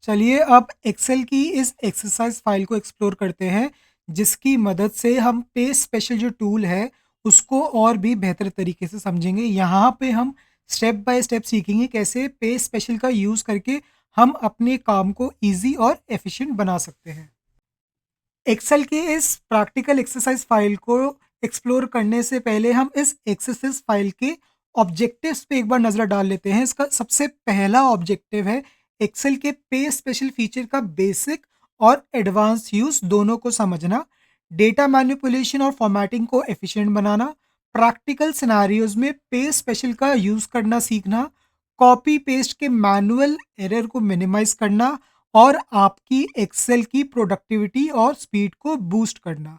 चलिए अब एक्सेल की इस एक्सरसाइज फाइल को एक्सप्लोर करते हैं, जिसकी मदद से हम पेज स्पेशल जो टूल है, उसको और भी बेहतर तरीके से समझेंगे। यहाँ पे हम स्टेप बाय स्टेप सीखेंगे कैसे पेज स्पेशल का यूज़ करके हम अपने काम को ईज़ी और एफ़िशिएंट बना सकते हैं। एक्सेल की इस प्रैक्टिकल एक्सरसाइज फाइल को एक्सप्लोर करने से पहले हम इस एक्सरसाइज फाइल के ऑब्जेक्टिव्स पे एक बार नज़र डाल लेते हैं। इसका सबसे पहला ऑब्जेक्टिव है एक्सेल के पे स्पेशल फीचर का बेसिक और एडवांस यूज़ दोनों को समझना, डेटा मैनिपुलेशन और फॉर्मेटिंग को एफिशिएंट बनाना, प्रैक्टिकल सिनेरियोज में पे स्पेशल का यूज़ करना सीखना, कॉपी पेस्ट के मैनुअल एरर को मिनिमाइज करना और आपकी एक्सेल की प्रोडक्टिविटी और स्पीड को बूस्ट करना।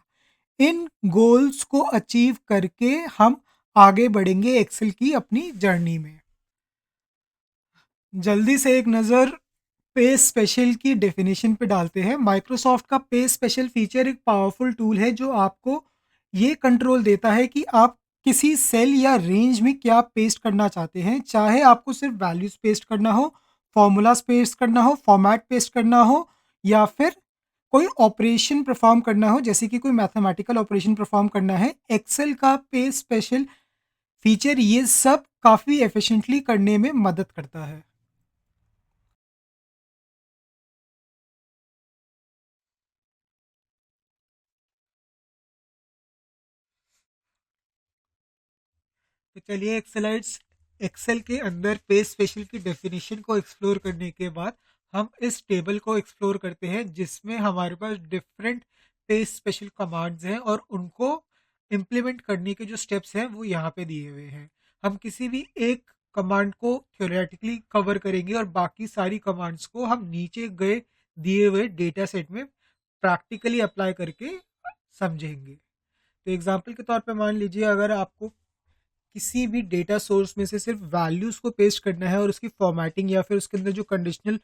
इन गोल्स को अचीव करके हम आगे बढ़ेंगे एक्सेल की अपनी जर्नी में। जल्दी से एक नज़र पे स्पेशल की डेफिनेशन पे डालते हैं। माइक्रोसॉफ्ट का पे स्पेशल फीचर एक पावरफुल टूल है जो आपको ये कंट्रोल देता है कि आप किसी सेल या रेंज में क्या पेस्ट करना चाहते हैं। चाहे आपको सिर्फ वैल्यूज पेस्ट करना हो, फॉर्मूलाज पेस्ट करना हो, फॉर्मेट पेस्ट करना हो, या फिर कोई ऑपरेशन परफॉर्म करना हो, जैसे कि कोई मैथमेटिकल ऑपरेशन परफॉर्म करना है। एक्सेल का पे स्पेशल फीचर ये सब काफ़ी एफिशिएंटली करने में मदद करता है। तो चलिए एक्सेल के अंदर पेज स्पेशल की डेफिनेशन को एक्सप्लोर करने के बाद हम इस टेबल को एक्सप्लोर करते हैं, जिसमें हमारे पास डिफरेंट पेज स्पेशल कमांड्स हैं और उनको इम्प्लीमेंट करने के जो स्टेप्स हैं वो यहाँ पे दिए हुए हैं। हम किसी भी एक कमांड को थ्योरेटिकली कवर करेंगे और बाकी सारी कमांड्स को हम नीचे गए दिए हुए डेटा सेट में प्रैक्टिकली अप्लाई करके समझेंगे। तो एग्जाम्पल के तौर पे मान लीजिए, अगर आपको किसी भी डेटा सोर्स में से सिर्फ वैल्यूज को पेस्ट करना है और उसकी फॉर्मेटिंग या फिर उसके अंदर जो कंडीशनल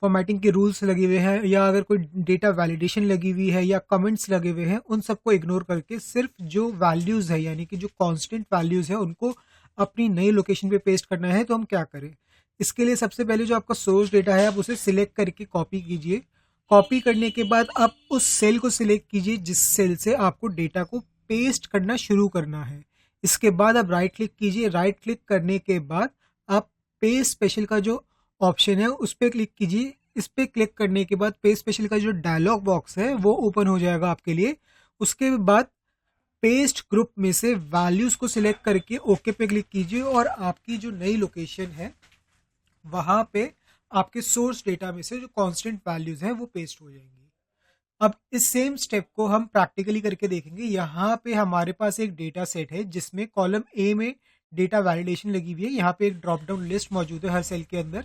फॉर्मेटिंग के रूल्स लगे हुए हैं, या अगर कोई डेटा वैलिडेशन लगी हुई है या कमेंट्स लगे हुए हैं, उन सबको इग्नोर करके सिर्फ जो वैल्यूज है यानी कि जो कांस्टेंट वैल्यूज है उनको अपनी नई लोकेशन पे पेस्ट करना है, तो हम क्या करें? इसके लिए सबसे पहले जो आपका सोर्स डेटा है आप उसे सिलेक्ट करके कॉपी कीजिए। कॉपी करने के बाद आप उस सेल को सिलेक्ट कीजिए जिस सेल से आपको डेटा को पेस्ट करना शुरू करना है। इसके बाद आप राइट क्लिक कीजिए। राइट क्लिक करने के बाद आप पेस्ट स्पेशल का जो ऑप्शन है उस पर क्लिक कीजिए। इस पे क्लिक करने के बाद पेज स्पेशल का जो डायलॉग बॉक्स है वो ओपन हो जाएगा आपके लिए। उसके बाद पेस्ट ग्रुप में से वैल्यूज को सिलेक्ट करके ओके पे क्लिक कीजिए और आपकी जो नई लोकेशन है वहां पे आपके सोर्स डेटा में से जो कांस्टेंट वैल्यूज हैं वो पेस्ट हो जाएंगी। अब इस सेम स्टेप को हम प्रैक्टिकली करके देखेंगे। यहाँ पे हमारे पास एक डेटा सेट है जिसमें कॉलम ए में डेटा वैलिडेशन लगी हुई है। यहाँ पे एक ड्रॉप डाउन लिस्ट मौजूद है हर सेल के अंदर।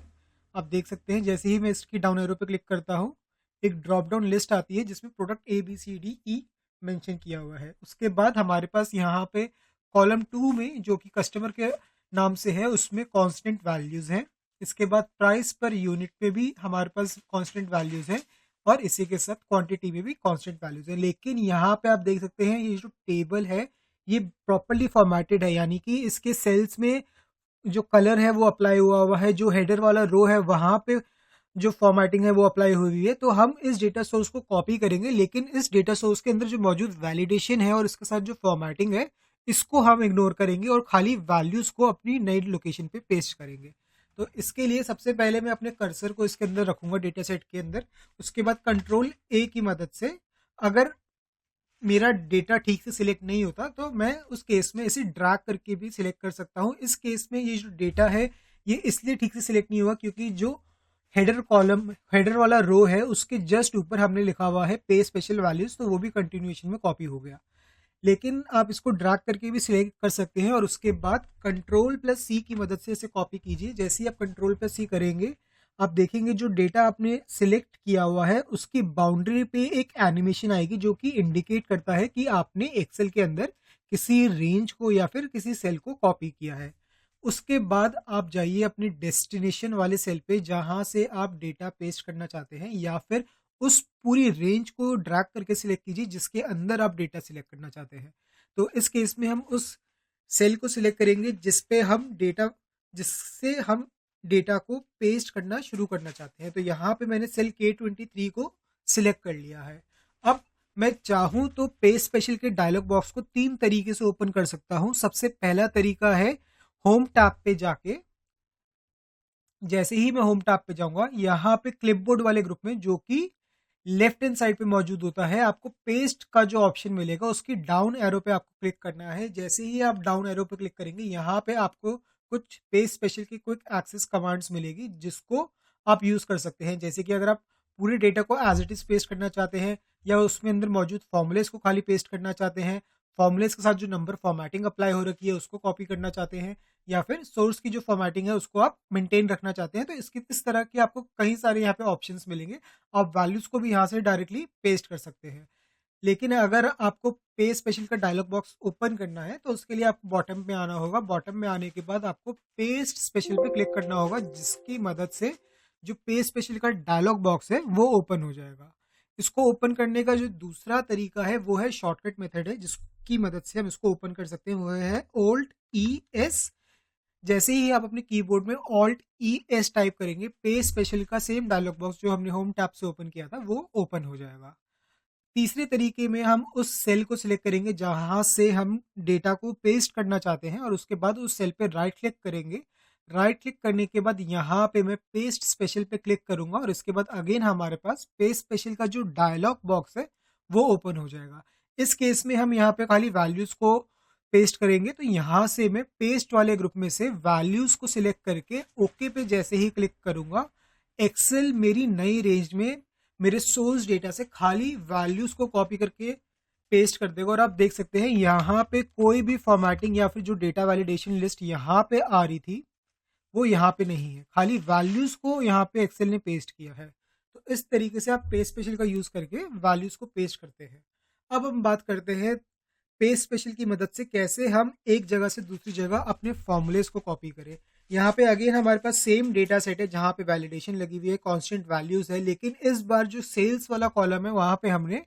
आप देख सकते हैं जैसे ही मैं इसकी डाउन एरो पे क्लिक करता हूँ, एक ड्रॉप डाउन लिस्ट आती है जिसमें product A B C D E mention किया हुआ है। उसके बाद हमारे पास यहाँ पे कॉलम टू में जो कि कस्टमर के नाम से है उसमें कांस्टेंट वैल्यूज हैं। इसके बाद प्राइस पर यूनिट पे भी हमारे पास कांस्टेंट वैल्यूज हैं और इसी के साथ क्वांटिटी में भी कांस्टेंट वैल्यूज है। लेकिन यहाँ पे आप देख सकते हैं ये जो टेबल है ये प्रॉपरली फॉर्मेटेड है, यानी कि इसके सेल्स में जो कलर है वो अप्लाई हुआ हुआ है, जो हेडर वाला रो है वहां पे जो फॉर्मेटिंग है वो अप्लाई हुई हुई है। तो हम इस डेटा सोर्स को कॉपी करेंगे, लेकिन इस डेटा सोर्स के अंदर जो मौजूद वैलिडेशन है और इसके साथ जो फॉर्मेटिंग है इसको हम इग्नोर करेंगे और खाली वैल्यूज को अपनी नई लोकेशन पे पेस्ट करेंगे। तो इसके लिए सबसे पहले मैं अपने कर्सर को इसके अंदर रखूंगा डेटा सेट के अंदर। उसके बाद कंट्रोल ए की मदद से अगर मेरा डेटा ठीक से सिलेक्ट नहीं होता तो मैं उस केस में इसे ड्रैग करके भी सिलेक्ट कर सकता हूँ। इस केस में ये जो डेटा है ये इसलिए ठीक से सिलेक्ट नहीं हुआ क्योंकि जो हेडर वाला रो है उसके जस्ट ऊपर हमने लिखा हुआ है पे स्पेशल वैल्यूज, तो वो भी कंटिन्यूएशन में कॉपी हो गया। लेकिन आप इसको ड्रैग करके भी सिलेक्ट कर सकते हैं और उसके बाद कंट्रोल प्लस सी की मदद से इसे कॉपी कीजिए। जैसे ही आप कंट्रोल प्लस सी करेंगे आप देखेंगे जो डेटा आपने सिलेक्ट किया हुआ है उसकी बाउंड्री पे एक एनिमेशन आएगी जो कि इंडिकेट करता है कि आपने एक्सेल के अंदर किसी रेंज को या फिर किसी सेल को कॉपी किया है। उसके बाद आप जाइए अपने डेस्टिनेशन वाले सेल पे जहां से आप डेटा पेस्ट करना चाहते हैं, या फिर उस पूरी रेंज को ड्रैग करके सिलेक्ट कीजिए जिसके अंदर आप डेटा सिलेक्ट करना चाहते हैं। तो इस केस में हम उस सेल को सिलेक्ट करेंगे जिस पे हम डेटा जिससे हम डेटा को पेस्ट करना शुरू करना चाहते हैं। तो यहाँ पे मैंने सेल K23 को सिलेक्ट कर लिया है। अब मैं चाहूँ तो पेस्ट स्पेशल के डायलॉग बॉक्स को 3 तरीके से ओपन कर सकता हूँ। सबसे पहला तरीका है होम टैब पे जाके, जैसे ही मैं होम टैब पे जाऊंगा, यहाँ पे क्लिपबोर्ड वाले ग्रुप में जो कि लेफ्ट हैंड साइड पे मौजूद होता है, आपको पेस्ट का जो ऑप्शन मिलेगा उसकी डाउन एरो पे आपको क्लिक करना है। जैसे ही आप डाउन एरो पे क्लिक करेंगे, यहाँ पे आपको कुछ पेस्ट स्पेशल की क्विक एक्सेस कमांड्स मिलेगी जिसको आप यूज कर सकते हैं। जैसे कि अगर आप पूरे डेटा को एज इट इज पेस्ट करना चाहते हैं, या उसमें अंदर मौजूद फॉर्मूलेस को खाली पेस्ट करना चाहते हैं, फॉर्मूलेस के साथ जो नंबर फॉर्मेटिंग अप्लाई हो रखी है उसको कॉपी करना चाहते हैं, या फिर सोर्स की जो फॉर्मेटिंग है उसको आप मेंटेन रखना चाहते हैं, तो इसकी इस तरह की आपको कई सारे यहाँ पे ऑप्शंस मिलेंगे। आप वैल्यूज को भी यहाँ से डायरेक्टली पेस्ट कर सकते हैं। लेकिन अगर आपको पेस्ट स्पेशल का डायलॉग बॉक्स ओपन करना है तो उसके लिए आपको बॉटम में आना होगा। बॉटम में आने के बाद आपको पेस्ट स्पेशल पे क्लिक करना होगा, जिसकी मदद से जो पेस्ट स्पेशल का डायलॉग बॉक्स है वो ओपन हो जाएगा। इसको ओपन करने का जो दूसरा तरीका है वो है शॉर्टकट मेथड है, जिसकी मदद से हम इसको ओपन कर सकते हैं। वो है Alt+E+S। जैसे ही आप अपने कीबोर्ड में Alt+E+S टाइप करेंगे, पेस्ट स्पेशल का सेम डायलॉग बॉक्स जो हमने होम टैब से ओपन किया था वो ओपन हो जाएगा। तीसरे तरीके में हम उस सेल को सिलेक्ट करेंगे जहां से हम डेटा को पेस्ट करना चाहते हैं, और उसके बाद उस सेल पे राइट क्लिक करेंगे। राइट क्लिक करने के बाद यहाँ पे मैं पेस्ट स्पेशल पे क्लिक करूंगा, और इसके बाद अगेन हमारे पास पेस्ट स्पेशल का जो डायलॉग बॉक्स है वो ओपन हो जाएगा। इस केस में हम यहाँ पे खाली वैल्यूज को पेस्ट करेंगे, तो यहाँ से मैं पेस्ट वाले ग्रुप में से वैल्यूज को सिलेक्ट करके ओके पे जैसे ही क्लिक करूंगा, एक्सेल मेरी नई रेंज में मेरे सोर्स डेटा से खाली वैल्यूज को कॉपी करके पेस्ट कर देगा। और आप देख सकते हैं यहाँ पे कोई भी फॉर्मेटिंग या फिर जो डेटा वैलिडेशन लिस्ट यहाँ पे आ रही थी वो यहाँ पे नहीं है, खाली वैल्यूज को यहाँ पे एक्सेल ने पेस्ट किया है। तो इस तरीके से आप पेस्ट स्पेशल का यूज करके वैल्यूज को पेस्ट करते हैं। अब हम बात करते हैं पेस्ट स्पेशल की मदद से कैसे हम एक जगह से दूसरी जगह अपने फॉर्मूलेस को कॉपी करें। यहाँ पे अगेन हमारे पास सेम डेटा सेट है जहाँ पे वैलिडेशन लगी हुई है, कांस्टेंट वैल्यूज है, लेकिन इस बार जो सेल्स वाला कॉलम है वहाँ पे हमने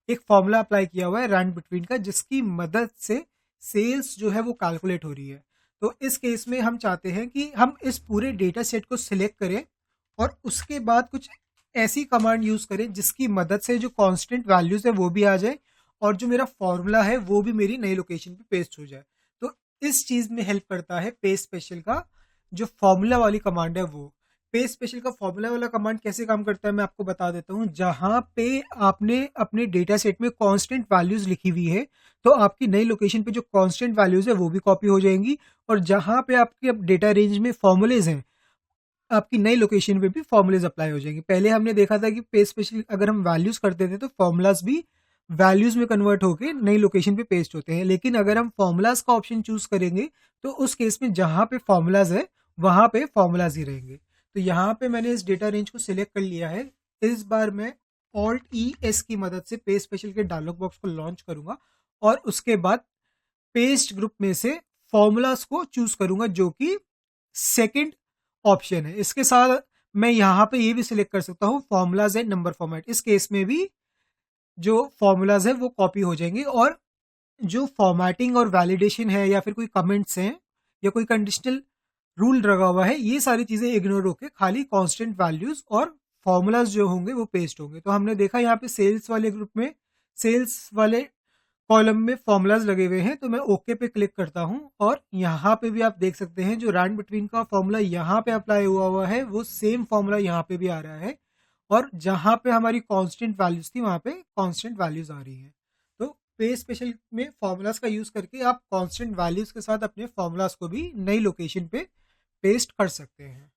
एक फॉर्मूला अप्लाई किया हुआ है रैंड बिटवीन का, जिसकी मदद से सेल्स जो है वो कैलकुलेट हो रही है। तो इस केस में हम चाहते हैं कि हम इस पूरे डेटा सेट को सिलेक्ट करें और उसके बाद कुछ ऐसी कमांड यूज करें जिसकी मदद से जो कांस्टेंट वैल्यूज है वो भी आ जाए, और जो मेरा फॉर्मूला है वो भी मेरी नई लोकेशन पे पेस्ट हो जाए। तो इस चीज में हेल्प करता है पेस्ट स्पेशल का जो फॉर्मूला वाली कमांड है वो। पेस्ट स्पेशल का फॉर्मूला वाला कमांड कैसे काम करता है मैं आपको बता देता हूँ। जहां पे आपने अपने डेटा सेट में कांस्टेंट वैल्यूज लिखी हुई है, तो आपकी नई लोकेशन पे जो कांस्टेंट वैल्यूज है वो भी कॉपी हो जाएंगी, और जहां पे आपके डेटा रेंज में फॉर्मूलेज हैं, आपकी नई लोकेशन पे भी फॉर्मूलेज अप्लाई हो जाएंगे। पहले हमने देखा था कि पेस्ट स्पेशल अगर हम वैल्यूज करते थे तो फॉर्मूलाज भी वैल्यूज में कन्वर्ट होकर नई लोकेशन पे पेस्ट होते हैं, लेकिन अगर हम फॉर्मूलाज का ऑप्शन चूज करेंगे तो उस केस में जहां पे फॉर्मूलाज है वहां पे फॉर्मूलाज ही रहेंगे। तो यहाँ पे मैंने इस डेटा रेंज को सिलेक्ट कर लिया है। इस बार मैं Alt+E+S की मदद से पेस्ट स्पेशल के डायलॉग बॉक्स को लॉन्च करूंगा, और उसके बाद पेस्ट ग्रुप में से फॉर्मूलाज को चूज करूंगा जो कि सेकंड ऑप्शन है। इसके साथ मैं यहाँ पे ये भी सिलेक्ट कर सकता हूँ फॉर्मूलाज एंड नंबर फॉर्मेट। इस केस में भी जो फॉर्मूलाज है वो कॉपी हो जाएंगे, और जो फॉर्मेटिंग और वैलिडेशन है या फिर कोई कमेंट्स हैं या कोई कंडीशनल रूल लगा हुआ है, ये सारी चीजें इग्नोर होकर खाली कांस्टेंट वैल्यूज और फॉर्मूलाज जो होंगे वो पेस्ट होंगे। तो हमने देखा यहाँ पे सेल्स वाले ग्रुप में, सेल्स वाले कॉलम में फॉर्मूलाज लगे हुए हैं, तो मैं ओके पे क्लिक करता हूँ, और यहाँ पे भी आप देख सकते हैं जो रैंड बिटवीन का फॉर्मूला यहाँ पे अप्लाई हुआ है वो सेम फॉर्मूला यहाँ पे भी आ रहा है, और जहाँ पे हमारी कांस्टेंट वैल्यूज थी वहाँ पे कांस्टेंट वैल्यूज आ रही हैं। तो पेस्ट स्पेशल में फॉर्मूलाज का यूज करके आप कांस्टेंट वैल्यूज के साथ अपने फॉर्मूलाज को भी नई लोकेशन पे पेस्ट कर सकते हैं।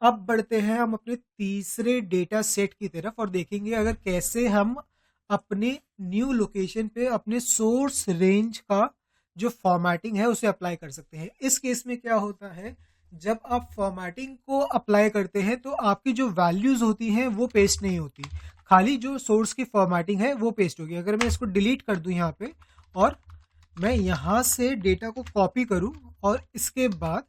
अब बढ़ते हैं हम अपने तीसरे डेटा सेट की तरफ और देखेंगे अगर कैसे हम अपने न्यू लोकेशन पे अपने सोर्स रेंज का जो फॉर्मेटिंग है उसे अप्लाई कर सकते हैं। इस केस में क्या होता है, जब आप फॉर्मेटिंग को अप्लाई करते हैं तो आपकी जो वैल्यूज होती हैं वो पेस्ट नहीं होती, खाली जो सोर्स की फॉर्मेटिंग है वो पेस्ट होगी। अगर मैं इसको डिलीट कर दूं यहाँ पे और मैं यहाँ से डेटा को कॉपी करूं और इसके बाद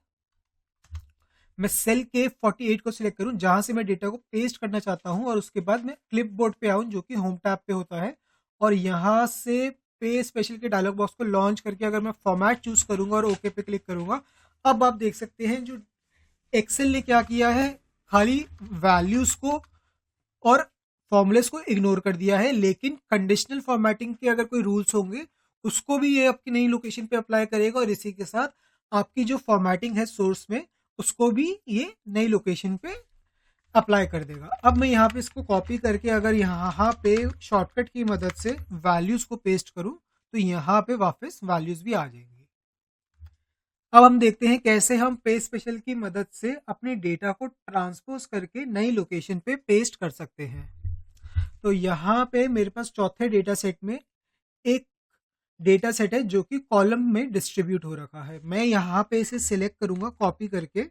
मैं सेल के 48 को सिलेक्ट करूं जहां से मैं डेटा को पेस्ट करना चाहता हूं, और उसके बाद मैं क्लिपबोर्ड पे आऊं जो कि होम टैब पे होता है, और यहां से पे स्पेशल के डायलॉग बॉक्स को लॉन्च करके अगर मैं फॉर्मेट चूज करूंगा और ओके पे क्लिक करूंगा, अब आप देख सकते हैं जो एक्सेल ने क्या किया है, खाली वैल्यूज को और फॉर्मूलेस को इग्नोर कर दिया है, लेकिन कंडीशनल फॉर्मेटिंग के अगर कोई रूल्स होंगे उसको भी ये आपकी नई लोकेशन पे अप्लाई करेगा, और इसी के साथ आपकी जो फॉर्मेटिंग है सोर्स में उसको भी ये नई लोकेशन पे अप्लाई कर देगा। अब मैं यहाँ पे इसको कॉपी करके अगर यहाँ पे शॉर्टकट की मदद से वैल्यूज को पेस्ट करूँ तो यहाँ पे वापस वैल्यूज भी आ जाएंगी। अब हम देखते हैं कैसे हम पेस्ट स्पेशल की मदद से अपने डेटा को ट्रांसपोज करके नई लोकेशन पे पेस्ट कर सकते हैं। तो यहाँ पे मेरे पास चौथे डेटा सेट में एक डेटा सेट है जो कि कॉलम में डिस्ट्रीब्यूट हो रखा है। मैं यहाँ पे इसे सिलेक्ट करूंगा कॉपी करके,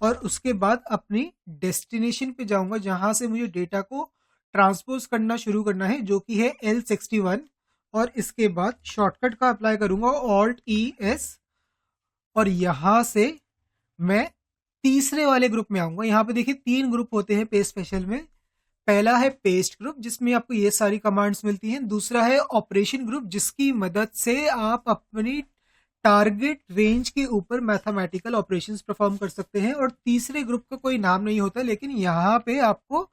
और उसके बाद अपनी डेस्टिनेशन पे जाऊंगा जहां से मुझे डेटा को ट्रांसपोज करना शुरू करना है, जो कि है L61, और इसके बाद शॉर्टकट का अप्लाई करूंगा Alt+E+, और यहाँ से मैं तीसरे वाले ग्रुप में आऊंगा। यहाँ पे देखिए 3 ग्रुप होते हैं पेस्ट स्पेशल में। पहला है पेस्ट ग्रुप जिसमें आपको ये सारी कमांड्स मिलती हैं। दूसरा है ऑपरेशन ग्रुप जिसकी मदद से आप अपनी टारगेट रेंज के ऊपर मैथमेटिकल ऑपरेशंस परफॉर्म कर सकते हैं। और तीसरे ग्रुप का कोई नाम नहीं होता, लेकिन यहाँ पे आपको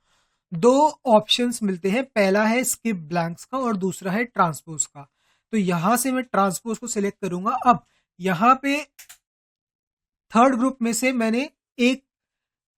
2 ऑप्शंस मिलते हैं। पहला है स्किप ब्लैंक्स का और दूसरा है ट्रांसपोज का। तो यहाँ से मैं ट्रांसपोज को सिलेक्ट करूंगा। अब यहाँ पे थर्ड ग्रुप में से मैंने एक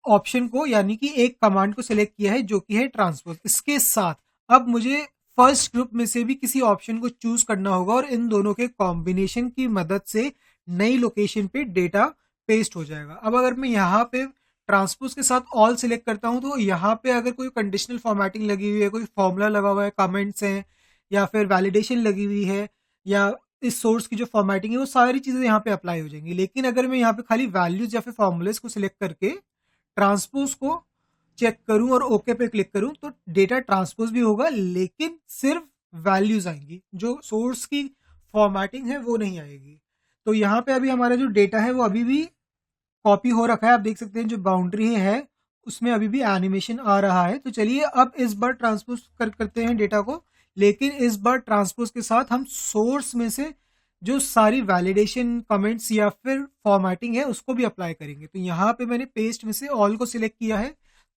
ऑप्शन को यानी कि एक कमांड को सिलेक्ट किया है जो कि है ट्रांसपोज। इसके साथ अब मुझे फर्स्ट ग्रुप में से भी किसी ऑप्शन को चूज करना होगा, और इन दोनों के कॉम्बिनेशन की मदद से नई लोकेशन पे डेटा पेस्ट हो जाएगा। अब अगर मैं यहाँ पे ट्रांसपोज के साथ ऑल सिलेक्ट करता हूँ तो यहाँ पे अगर कोई कंडीशनल फॉर्मेटिंग लगी हुई है, कोई फॉर्मूला लगा हुआ है, कमेंट्स हैं, या फिर वैलिडेशन लगी हुई है, या इस सोर्स की जो फॉर्मेटिंग है, वो सारी चीजें यहाँ पे अप्लाई हो जाएंगी। लेकिन अगर मैं यहाँ पे खाली वैल्यूज या फिर फॉर्मूलेस को सिलेक्ट करके ट्रांसपोज को चेक करूं और ओके पे क्लिक करूं तो डेटा ट्रांसपोज भी होगा, लेकिन सिर्फ वैल्यूज आएंगी, जो सोर्स की फॉर्मेटिंग है वो नहीं आएगी। तो यहाँ पे अभी हमारा जो डेटा है वो अभी भी कॉपी हो रखा है। आप देख सकते हैं जो बाउंड्री है उसमें अभी भी एनिमेशन आ रहा है। तो चलिए अब इस बार ट्रांसपोज करते हैं डेटा को, लेकिन इस बार ट्रांसपोज के साथ हम सोर्स में से जो सारी वैलिडेशन कमेंट्स या फिर फॉर्मेटिंग है उसको भी अप्लाई करेंगे। तो यहाँ पे मैंने पेस्ट में से ऑल को सिलेक्ट किया है,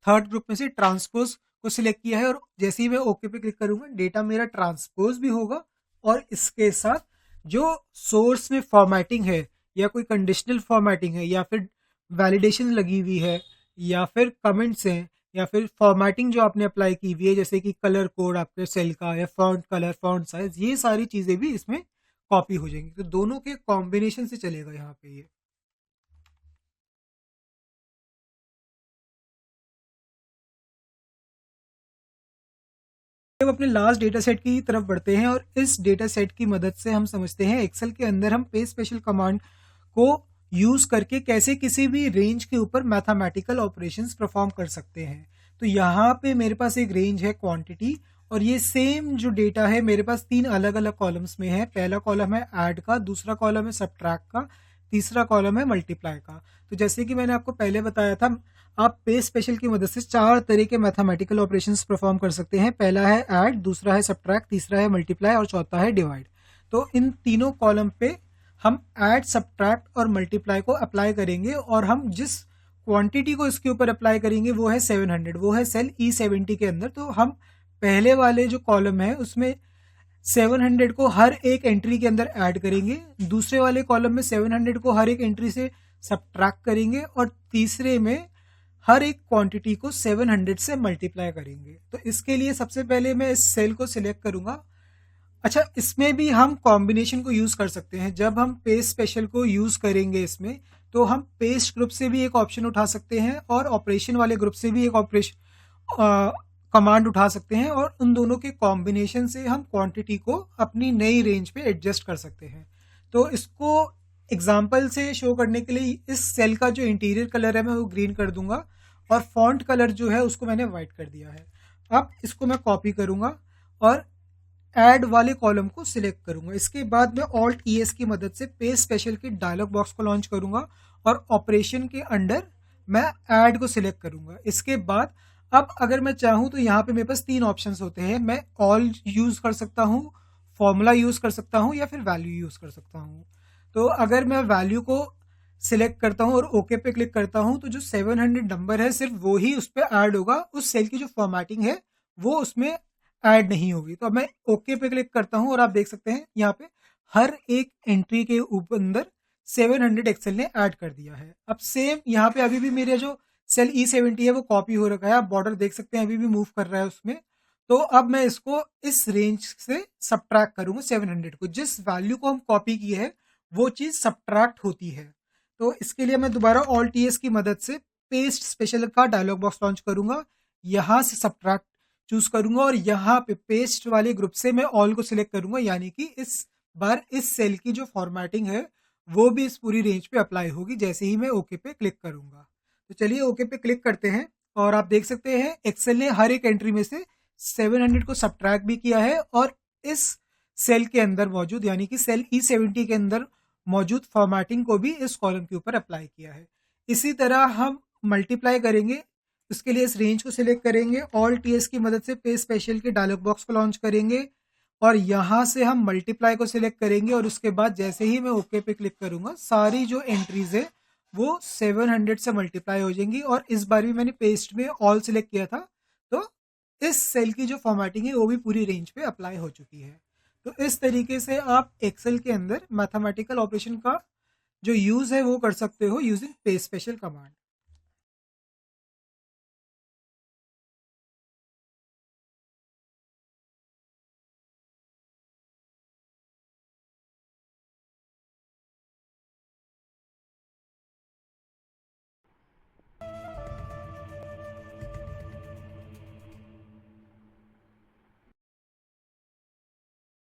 थर्ड ग्रुप में से ट्रांसपोज को सिलेक्ट किया है, और जैसे ही मैं ओके पे क्लिक करूंगा डेटा मेरा ट्रांसपोज भी होगा, और इसके साथ जो सोर्स में फॉर्मेटिंग है या कोई कंडीशनल फॉर्मेटिंग है या फिर वैलिडेशन लगी हुई है या फिर कमेंट्स हैं या फिर फॉर्मेटिंग जो आपने अप्लाई की हुई है, जैसे कि कलर कोड आपके सेल का या फॉन्ट कलर, फॉन्ट साइज, ये सारी चीजें भी इसमें कॉपी हो जाएंगी। तो दोनों के कॉम्बिनेशन से चलेगा यहाँ पे ये। अब अपने लास्ट डेटा सेट की तरफ बढ़ते हैं, और इस डेटा सेट की मदद से हम समझते हैं एक्सेल के अंदर हम पेस्ट स्पेशल कमांड को यूज करके कैसे किसी भी रेंज के ऊपर मैथमेटिकल ऑपरेशंस परफॉर्म कर सकते हैं। तो यहाँ पे मेरे पास एक रेंज है क्वांटिटी, और ये सेम जो डेटा है मेरे पास 3 अलग अलग कॉलम्स में है। पहला कॉलम है ऐड का, दूसरा कॉलम है सब्ट्रैक्ट का, तीसरा कॉलम है मल्टीप्लाई का। तो जैसे कि मैंने आपको पहले बताया था, आप पेस्ट स्पेशल की मदद से 4 तरह के मैथमेटिकल ऑपरेशंस परफॉर्म कर सकते हैं। पहला है ऐड, दूसरा है सब्ट्रैक्ट, तीसरा है मल्टीप्लाई और चौथा है डिवाइड। तो इन तीनों कॉलम पे हम ऐड, सब्ट्रैक्ट और मल्टीप्लाई को अप्लाई करेंगे, और हम जिस क्वांटिटी को इसके ऊपर अप्लाई करेंगे वो है 700, वो है सेल E70 के अंदर। तो हम पहले वाले जो कॉलम है उसमें 700 को हर एक एंट्री के अंदर ऐड करेंगे, दूसरे वाले कॉलम में 700 को हर एक एंट्री से सब्ट्रैक्ट करेंगे, और तीसरे में हर एक क्वांटिटी को 700 से मल्टीप्लाई करेंगे। तो इसके लिए सबसे पहले मैं इस सेल को सिलेक्ट करूंगा। अच्छा, इसमें भी हम कॉम्बिनेशन को यूज कर सकते हैं। जब हम पेस्ट स्पेशल को यूज करेंगे इसमें, तो हम पेस्ट ग्रुप से भी एक ऑप्शन उठा सकते हैं और ऑपरेशन वाले ग्रुप से भी एक ऑपरेशन कमांड उठा सकते हैं, और उन दोनों के कॉम्बिनेशन से हम क्वांटिटी को अपनी नई रेंज पे एडजस्ट कर सकते हैं। तो इसको एग्जांपल से शो करने के लिए इस सेल का जो इंटीरियर कलर है मैं वो ग्रीन कर दूंगा, और फॉन्ट कलर जो है उसको मैंने व्हाइट कर दिया है। अब इसको मैं कॉपी करूंगा और ऐड वाले कॉलम को सिलेक्ट करूंगा। इसके बाद मैं Alt+ES की मदद से पेस्ट स्पेशल के डायलॉग बॉक्स को लॉन्च करूंगा, और ऑपरेशन के अंडर मैं ऐड को सिलेक्ट करूंगा। इसके बाद अब अगर मैं चाहूं तो यहाँ पे मेरे पास 3 ऑप्शंस होते हैं। मैं ऑल यूज कर सकता हूँ, फॉर्मूला यूज कर सकता हूँ, या फिर वैल्यू यूज कर सकता हूँ। तो अगर मैं वैल्यू को सिलेक्ट करता हूँ और ओके पे क्लिक करता हूँ तो जो 700 नंबर है सिर्फ वो ही उस पर ऐड होगा, उस सेल की जो फॉर्मेटिंग है वो उसमें ऐड नहीं होगी। तो अब मैं ओके पे क्लिक करता हूँ और आप देख सकते हैं यहाँ पे हर एक एंट्री के ऊपर अंदर 700 एक्सेल ने ऐड कर दिया है। अब सेम यहाँ पे अभी भी मेरे जो सेल E70 है वो कॉपी हो रखा है, आप बॉर्डर देख सकते हैं अभी भी मूव कर रहा है उसमें। तो अब मैं इसको इस रेंज से सब्ट्रैक्ट करूंगा 700 को, जिस वैल्यू को हम कॉपी किए है वो चीज सब्ट्रैक्ट होती है। तो इसके लिए मैं दोबारा ऑल टी एस की मदद से पेस्ट स्पेशल का डायलॉग बॉक्स लॉन्च करूंगा, यहाँ से सब्ट्रैक्ट चूज करूंगा और यहाँ पे पेस्ट वाले ग्रुप से मैं ऑल को सिलेक्ट करूंगा, यानी कि इस बार इस सेल की जो फॉर्मेटिंग है वो भी इस पूरी रेंज पे अप्लाई होगी जैसे ही मैं ओके पे क्लिक करूंगा। तो चलिए ओके पे क्लिक करते हैं और आप देख सकते हैं एक्सेल ने हर एक एंट्री में से 700 को सब्ट्रैक्ट भी किया है और इस सेल के अंदर मौजूद यानी कि सेल E70 के अंदर मौजूद फॉर्मेटिंग को भी इस कॉलम के ऊपर अप्लाई किया है। इसी तरह हम मल्टीप्लाई करेंगे, उसके लिए इस रेंज को सिलेक्ट करेंगे, ऑल टी एस की मदद से पेज स्पेशल के डायलॉग बॉक्स को लॉन्च करेंगे और यहाँ से हम मल्टीप्लाई को सिलेक्ट करेंगे और उसके बाद जैसे ही मैं ओके पे क्लिक करूंगा सारी जो एंट्रीज है वो 700 से मल्टीप्लाई हो जाएंगी। और इस बार भी मैंने पेस्ट में ऑल सिलेक्ट किया था तो इस सेल की जो फॉर्मेटिंग है वो भी पूरी रेंज पे अप्लाई हो चुकी है। तो इस तरीके से आप एक्सेल के अंदर मैथमेटिकल ऑपरेशन का जो यूज है वो कर सकते हो यूजिंग पेज स्पेशल कमांड।